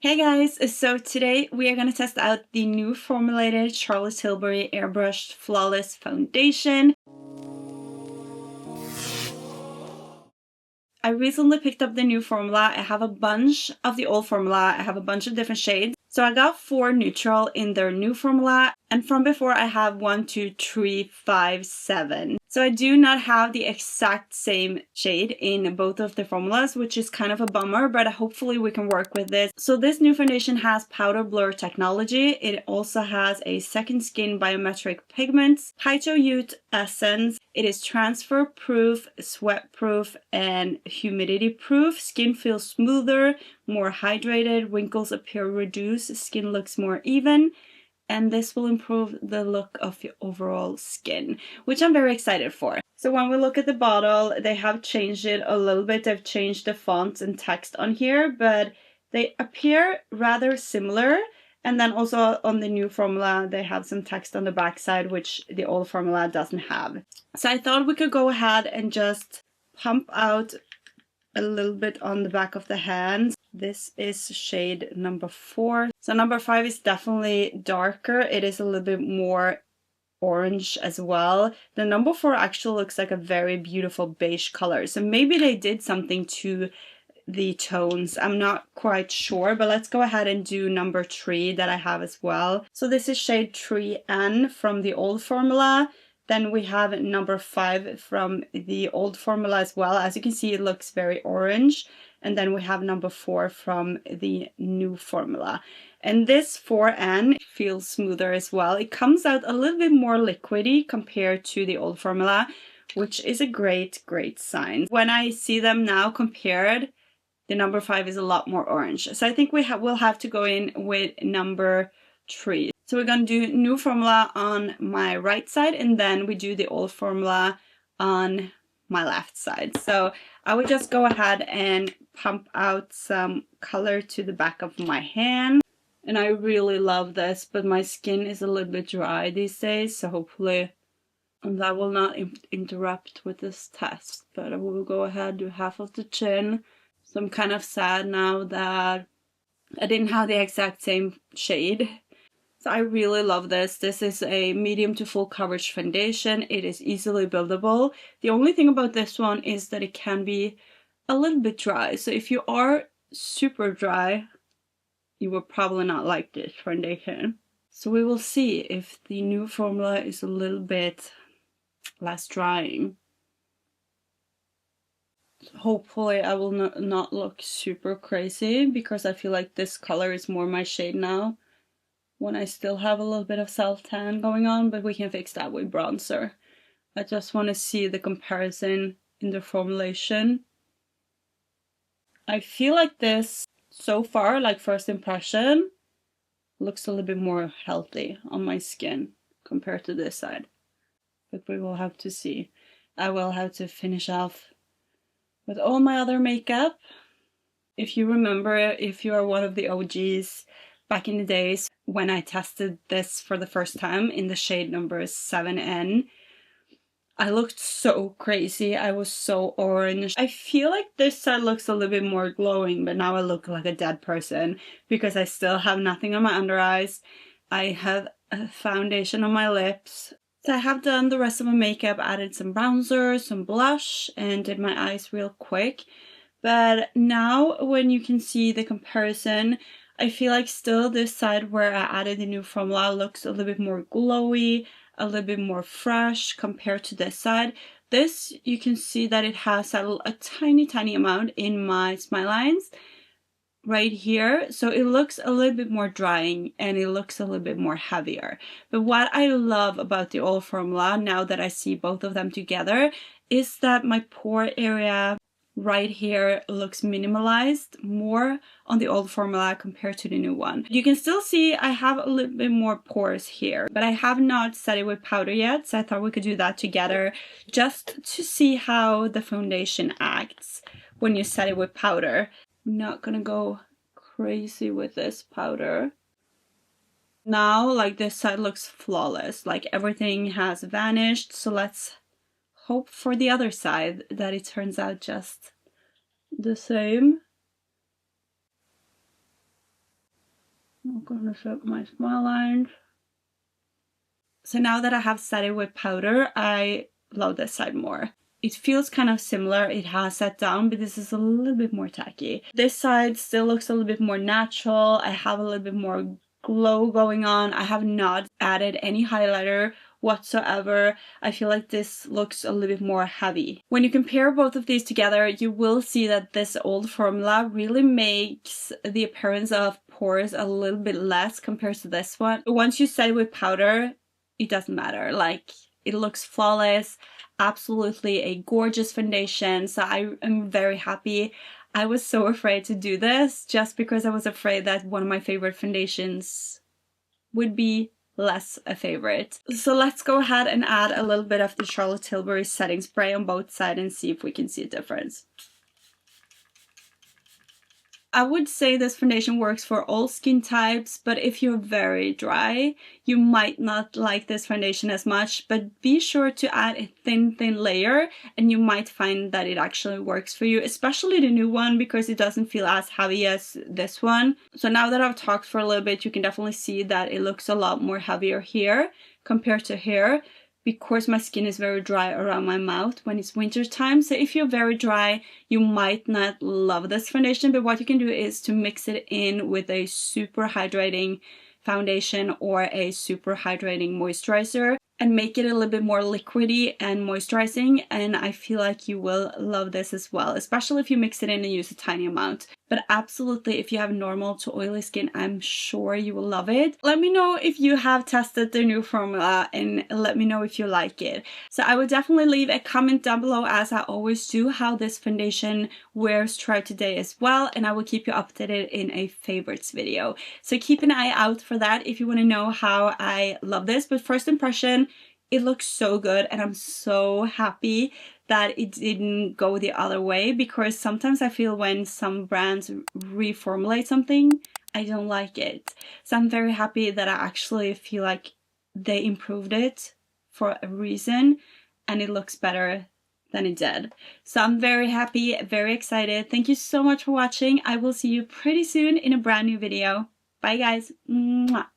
Hey guys, so today we are going to test out the new formulated Charlotte Tilbury Airbrushed Flawless Foundation. I recently picked up the new formula. I have a bunch of the old formula. I have a bunch of different shades. So I got 4 neutral in their new formula, and from before I have 1, 2, 3, 5, 7. So I do not have the exact same shade in both of the formulas, which is kind of a bummer, but hopefully we can work with this. So this new foundation has powder blur technology. It also has a second skin biometric pigments, hydroute essence. It is transfer proof, sweat proof, and humidity proof. Skin feels smoother, more hydrated, wrinkles appear reduced, skin looks more even. And this will improve the look of your overall skin, which I'm very excited for. So when we look at the bottle, they have changed it a little bit. They've changed the fonts and text on here, but they appear rather similar. And then also on the new formula, they have some text on the back side, which the old formula doesn't have. So I thought we could go ahead and just pump out a little bit on the back of the hands. This is shade number 4. So number 5 is definitely darker. It is a little bit more orange as well. The number 4 actually looks like a very beautiful beige color. So maybe they did something to the tones. I'm not quite sure, but let's go ahead and do number 3 that I have as well. So this is shade 3N from the old formula. Then we have number 5 from the old formula as well. As you can see, it looks very orange. And then we have number 4 from the new formula. And this 4N feels smoother as well. It comes out a little bit more liquidy compared to the old formula, which is a great sign. When I see them now compared, the number 5 is a lot more orange. So I think we'll have to go in with number 3. So we're going to do new formula on my right side, and then we do the old formula on my left side. So I would just go ahead and pump out some color to the back of my hand. And I really love this, but my skin is a little bit dry these days, so hopefully that will not interrupt with this test. But I will go ahead and do half of the chin. So I'm kind of sad now that I didn't have the exact same shade. So I really love this. This is a medium to full coverage foundation. It is easily buildable. The only thing about this one is that it can be a little bit dry. So if you are super dry, you will probably not like this foundation. So we will see if the new formula is a little bit less drying. Hopefully I will not look super crazy, because I feel like this color is more my shade now, when I still have a little bit of self-tan going on, but we can fix that with bronzer. I just want to see the comparison in the formulation. I feel like this, so far, like first impression, looks a little bit more healthy on my skin compared to this side. But we will have to see. I will have to finish off with all my other makeup. If you remember, if you are one of the OGs back in the days when I tested this for the first time in the shade number 7N, I looked so crazy. I was so orange. I feel like this side looks a little bit more glowing, but now I look like a dead person because I still have nothing on my under eyes. I have a foundation on my lips. So I have done the rest of my makeup, added some bronzer, some blush, and did my eyes real quick. But now when you can see the comparison, I feel like still this side where I added the new formula looks a little bit more glowy, a little bit more fresh compared to this side. This, you can see that it has a tiny amount in my smile lines right here, so it looks a little bit more drying and it looks a little bit more heavier. But what I love about the old formula, now that I see both of them together, is that my pore area right here looks minimalized more on the old formula compared to the new one. You can still see I have a little bit more pores here, but I have not set it with powder yet, so I thought we could do that together just to see how the foundation acts when you set it with powder. I'm not gonna go crazy with this powder. Now, like, this side looks flawless, like everything has vanished, so let's hope for the other side that it turns out just the same. I'm gonna set my smile lines. So now that I have set it with powder, I love this side more. It feels kind of similar. It has set down, but this is a little bit more tacky. This side still looks a little bit more natural. I have a little bit more glow going on. I have not added any highlighter whatsoever. I feel like this looks a little bit more heavy. When you compare both of these together, you will see that this old formula really makes the appearance of pores a little bit less compared to this one. Once you set it with powder, it doesn't matter. Like, it looks flawless. Absolutely a gorgeous foundation. So I am very happy. I was so afraid to do this just because I was afraid that one of my favorite foundations would be less a favorite. So let's go ahead and add a little bit of the Charlotte Tilbury setting spray on both sides and see if we can see a difference. I would say this foundation works for all skin types, but if you're very dry, you might not like this foundation as much, but be sure to add a thin layer and you might find that it actually works for you, especially the new one because it doesn't feel as heavy as this one. So now that I've talked for a little bit, you can definitely see that it looks a lot more heavier here compared to here, because my skin is very dry around my mouth when it's winter time. So if you're very dry, you might not love this foundation, but what you can do is to mix it in with a super hydrating foundation or a super hydrating moisturizer and make it a little bit more liquidy and moisturizing, and I feel like you will love this as well, especially if you mix it in and use a tiny amount. But absolutely, if you have normal to oily skin, I'm sure you will love it. Let me know if you have tested the new formula and let me know if you like it. So I would definitely leave a comment down below, as I always do, how this foundation wears throughout today as well, and I will keep you updated in a favorites video. So keep an eye out for that if you want to know how I love this. But first impression, it looks so good, and I'm so happy that it didn't go the other way, because sometimes I feel when some brands reformulate something, I don't like it. So I'm very happy that I actually feel like they improved it for a reason and it looks better than it did. So I'm very happy, very excited. Thank you so much for watching. I will see you pretty soon in a brand new video. Bye guys. Mwah.